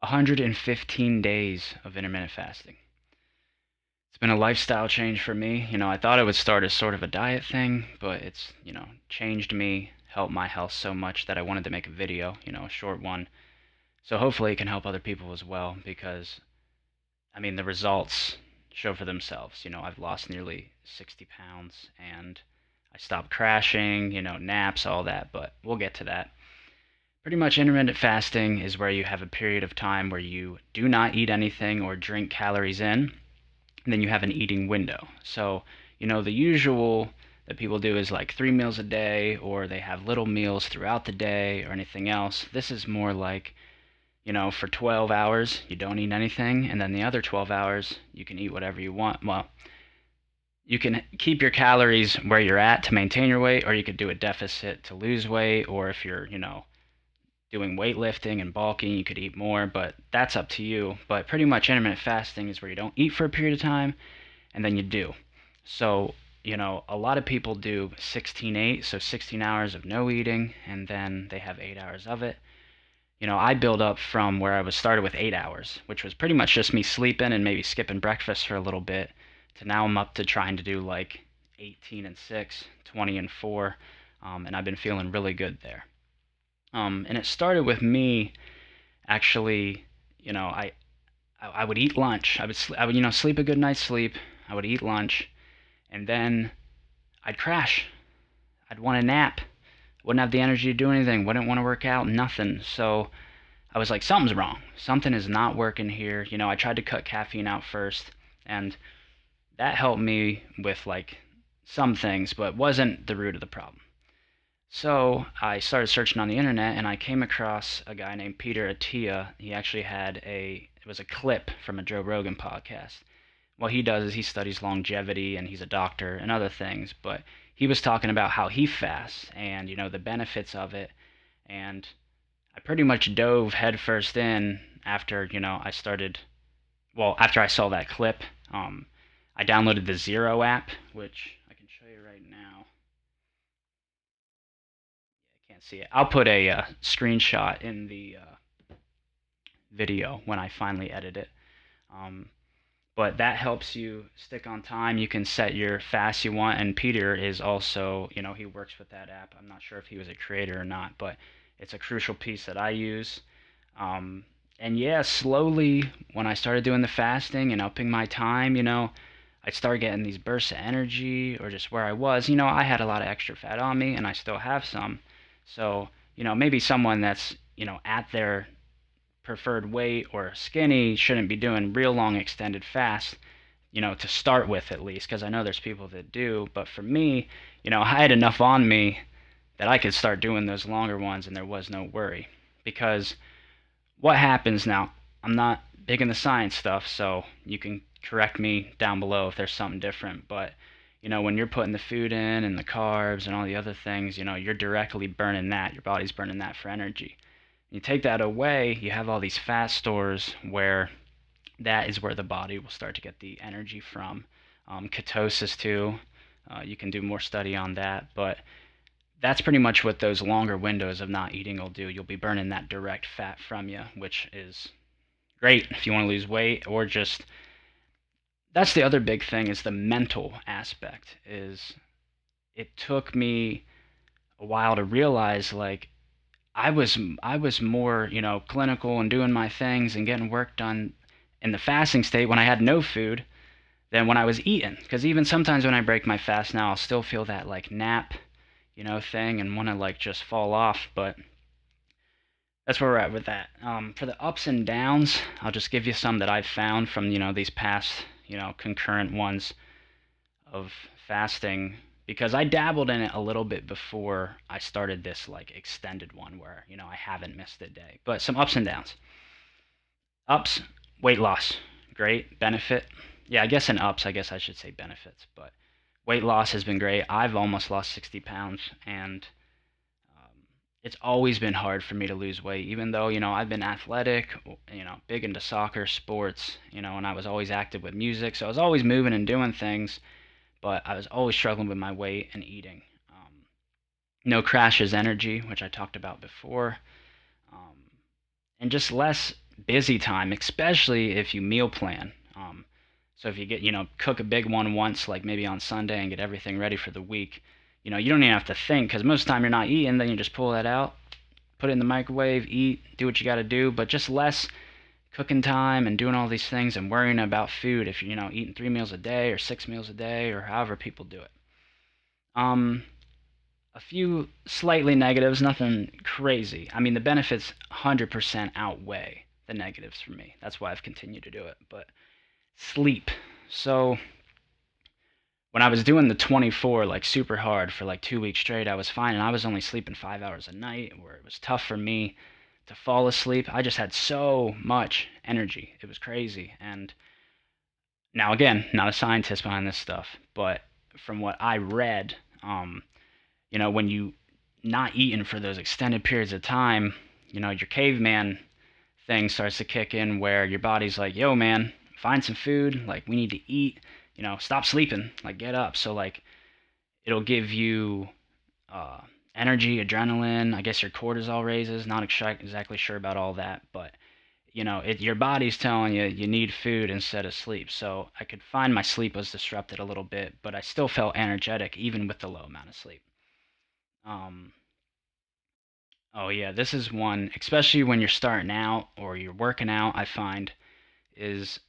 115 days of intermittent fasting. It's been a lifestyle change for me. I thought it would start as sort of a diet thing, but it's, changed me, helped my health so much that I wanted to make a video, a short one. So hopefully it can help other people as well because, the results show for themselves. I've lost nearly 60 pounds and I stopped crashing, naps, all that, but we'll get to that. Pretty much intermittent fasting is where you have a period of time where you do not eat anything or drink calories in, and then you have an eating window. So, the usual that people do is like 3 meals a day, or they have little meals throughout the day, or anything else. This is more like, for 12 hours, you don't eat anything, and then the other 12 hours, you can eat whatever you want. Well, you can keep your calories where you're at to maintain your weight, or you could do a deficit to lose weight, or if you're, doing weightlifting and bulking, you could eat more, but that's up to you. But pretty much intermittent fasting is where you don't eat for a period of time and then you do. So, a lot of people do 16-8, so 16 hours of no eating, and then they have 8 hours of it. I build up from where I was started with 8 hours, which was pretty much just me sleeping and maybe skipping breakfast for a little bit, to now I'm up to trying to do like 18-6, 20-4, and I've been feeling really good there. And it started with me actually, I would eat lunch. I would sleep a good night's sleep. I would eat lunch, and then I'd crash. I'd want a nap. Wouldn't have the energy to do anything. Wouldn't want to work out. Nothing. So I was like, something's wrong. Something is not working here. I tried to cut caffeine out first, and that helped me with like some things, but wasn't the root of the problem. So I started searching on the internet and I came across a guy named Peter ATTIA. He actually it was a clip from a Joe Rogan podcast. What he does is he studies longevity and he's a doctor and other things, but he was talking about how he fasts and, the benefits of it. And I pretty much dove headfirst in after, after I saw that clip. I downloaded the Zero app, which I can show you right now. Can't see it. I'll put a screenshot in the video when I finally edit it. But that helps you stick on time. You can set your fast you want. And Peter is also, he works with that app. I'm not sure if he was a creator or not, but it's a crucial piece that I use. And yeah, slowly when I started doing the fasting and upping my time, I'd start getting these bursts of energy or just where I was. I had a lot of extra fat on me and I still have some. So, maybe someone that's, at their preferred weight or skinny shouldn't be doing real long extended fasts, to start with at least, because I know there's people that do. But for me, I had enough on me that I could start doing those longer ones and there was no worry. Because what happens now, I'm not big in the science stuff, so you can correct me down below if there's something different, but when you're putting the food in and the carbs and all the other things, you're directly burning that. Your body's burning that for energy. You take that away, you have all these fat stores where that is where the body will start to get the energy from. Ketosis too. You can do more study on that, but that's pretty much what those longer windows of not eating will do. You'll be burning that direct fat from you, which is great if you want to lose weight or just that's the other big thing is the mental aspect is it took me a while to realize like I was more, clinical and doing my things and getting work done in the fasting state when I had no food than when I was eating. Because even sometimes when I break my fast now, I'll still feel that like nap, thing and want to like just fall off. But that's where we're at with that. For the ups and downs, I'll just give you some that I've found from, these past, concurrent ones of fasting because I dabbled in it a little bit before I started this like extended one where, I haven't missed a day. But some ups and downs. Ups, weight loss. Great. Benefit. Yeah, I guess in ups, I guess I should say benefits, but weight loss has been great. I've almost lost 60 pounds and it's always been hard for me to lose weight, even though, I've been athletic, big into soccer, sports, and I was always active with music. So I was always moving and doing things, but I was always struggling with my weight and eating. No crashes energy, which I talked about before, and just less busy time, especially if you meal plan. So if you get, cook a big one once, like maybe on Sunday, and get everything ready for the week, you don't even have to think, because most of the time you're not eating. Then you just pull that out, put it in the microwave, eat, do what you got to do, but just less cooking time and doing all these things and worrying about food if you're, eating 3 meals a day or 6 meals a day or however people do it. Um, a few slightly negatives, nothing crazy. I mean, the benefits 100% outweigh the negatives for me. That's why I've continued to do it. But sleep. So when I was doing the 24 like super hard for like 2 weeks straight, I was fine, and I was only sleeping 5 hours a night, where it was tough for me to fall asleep. I just had so much energy. It was crazy. And now, again, not a scientist behind this stuff, but from what I read, when you not eating for those extended periods of time, your caveman thing starts to kick in, where your body's like, yo, man, find some food. Like, we need to eat. Stop sleeping. Like, get up. So, like, it'll give you energy, adrenaline. I guess your cortisol raises. Not exactly sure about all that, but your body's telling you you need food instead of sleep. So I could find my sleep was disrupted a little bit, but I still felt energetic even with the low amount of sleep. Um, oh yeah, this is one, especially when you're starting out or you're working out, I find is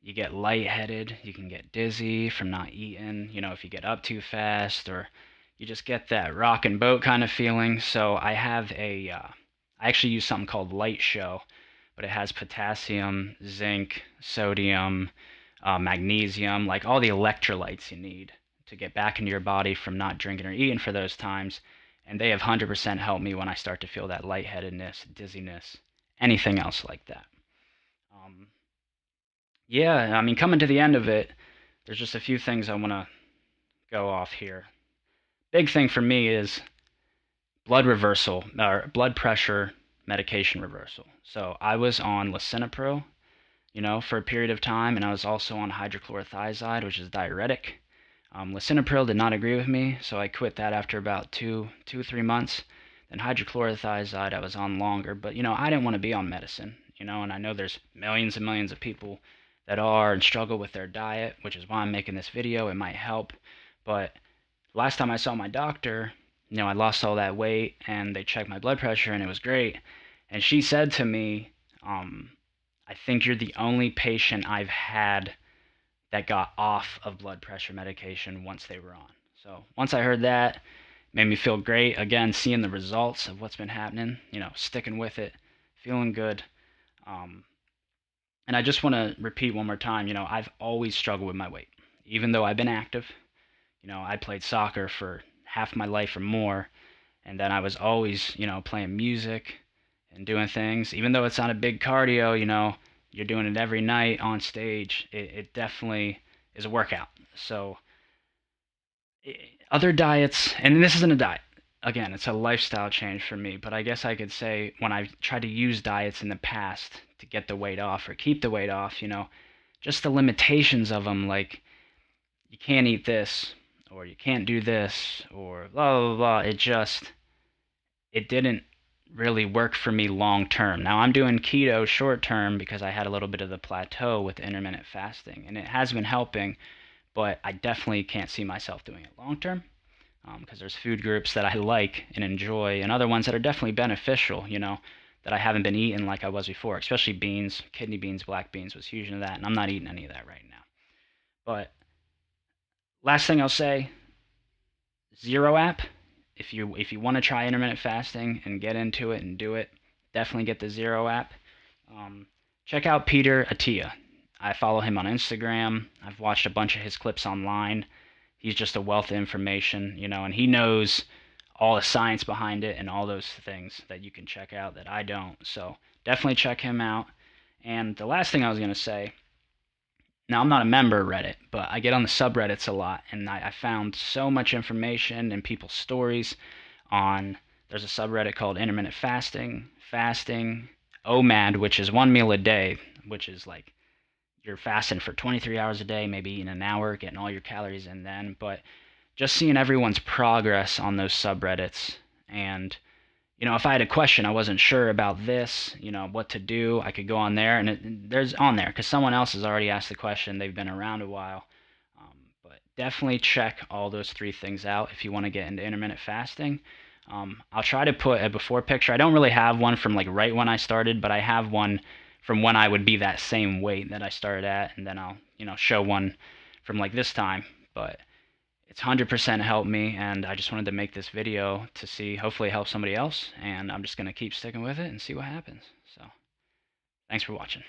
you get lightheaded, you can get dizzy from not eating, if you get up too fast, or you just get that rock and boat kind of feeling. So I have I actually use something called LYTESHOW, but it has potassium, zinc, sodium, magnesium, like all the electrolytes you need to get back into your body from not drinking or eating for those times. And they have 100% helped me when I start to feel that lightheadedness, dizziness, anything else like that. Um, yeah, I mean, coming to the end of it, there's just a few things I want to go off here. Big thing for me is blood reversal, or blood pressure medication reversal. So I was on lisinopril, for a period of time, and I was also on hydrochlorothiazide, which is diuretic. Lisinopril did not agree with me, so I quit that after about 3 months. Then hydrochlorothiazide I was on longer, but I didn't want to be on medicine, and I know there's millions and millions of people that are and struggle with their diet, which is why I'm making this video. It might help, but last time I saw my doctor, I lost all that weight, and they checked my blood pressure, and it was great. And she said to me, I think you're the only patient I've had that got off of blood pressure medication once they were on. So once I heard that, it made me feel great. Again, seeing the results of what's been happening, sticking with it, feeling good. And I just want to repeat one more time, I've always struggled with my weight, even though I've been active. I played soccer for half my life or more, and then I was always, playing music and doing things. Even though it's not a big cardio, you're doing it every night on stage, it definitely is a workout. So other diets, and this isn't a diet. Again, it's a lifestyle change for me, but I guess I could say when I've tried to use diets in the past to get the weight off or keep the weight off, just the limitations of them, like you can't eat this, or you can't do this, or blah, blah, blah. It didn't really work for me long term. Now I'm doing keto short term because I had a little bit of the plateau with intermittent fasting, and it has been helping, but I definitely can't see myself doing it long term, because there's food groups that I like and enjoy, and other ones that are definitely beneficial, that I haven't been eating like I was before, especially beans, kidney beans, black beans was huge into that, and I'm not eating any of that right now. But last thing I'll say, Zero app. If you want to try intermittent fasting and get into it and do it, definitely get the Zero app. Check out Peter ATTIA. I follow him on Instagram. I've watched a bunch of his clips online. He's just a wealth of information, and he knows all the science behind it and all those things that you can check out that I don't. So definitely check him out. And the last thing I was going to say, now, I'm not a member of Reddit, but I get on the subreddits a lot, and I found so much information and people's stories on, there's a subreddit called Intermittent Fasting, OMAD, which is 1 meal a day, which is like you're fasting for 23 hours a day, maybe eating an hour, getting all your calories in then. But just seeing everyone's progress on those subreddits and, if I had a question, I wasn't sure about this, what to do, I could go on there, and there's on there because someone else has already asked the question. They've been around a while. But definitely check all those 3 things out if you want to get into intermittent fasting. I'll try to put a before picture. I don't really have one from like right when I started, but I have one from when I would be that same weight that I started at, and then I'll show one from like this time. But it's 100% helped me, and I just wanted to make this video to see, hopefully it helps somebody else, and I'm just going to keep sticking with it and see what happens. So thanks for watching.